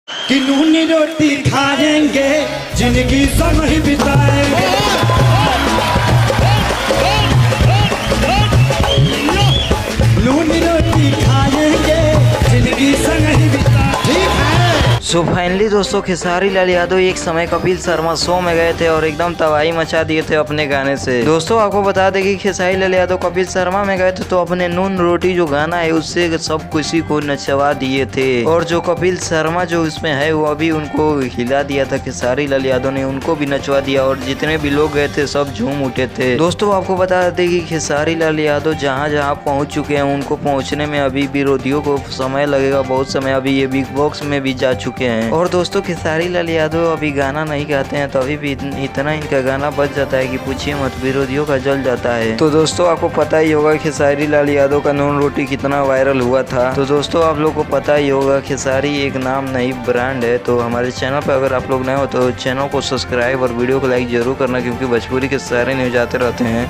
कि नूनी रोटी खाएंगे जिंदगी संग ही बिताएंगे। नूनी रोटी खाएंगे जिंदगी संग ही बिताएंगे। सो फाइनली दोस्तों खेसारी लाल यादव एक समय कपिल शर्मा शो में गए थे और एकदम तबाही मचा दिए थे अपने गाने से। दोस्तों आपको बता दें कि खेसारी लाल यादव कपिल शर्मा में गए थे तो अपने नून रोटी जो गाना है उससे सब किसी को नचवा दिए थे और जो कपिल शर्मा जो उसमें है वो अभी उनको हिला दिया था। खेसारी लाल यादव ने उनको भी नचवा दिया और जितने भी लोग गए थे सब झूम उठे थे। दोस्तों आपको बता दें कि खेसारी लाल यादव जहाँ जहाँ पहुँच चुके हैं उनको पहुँचने में अभी विरोधियों को समय लगेगा, बहुत समय। अभी ये बिग बॉक्स में भी जा चुके हैं। और दोस्तों खेसारी लाल यादव अभी गाना नहीं गाते हैं तो अभी भी इतना इनका गाना बच जाता है कि पूछिए मत, विरोधियों का जल जाता है। तो दोस्तों आपको पता ही होगा खेसारी लाल यादव का नून रोटी कितना वायरल हुआ था। तो दोस्तों आप लोग को पता ही होगा खेसारी एक नाम नहीं ब्रांड है। तो हमारे चैनल पर अगर आप लोग नए हो तो चैनल को सब्सक्राइब और वीडियो को लाइक जरूर करना, क्योंकि भोजपुरी के सारे न्यूज आते रहते हैं।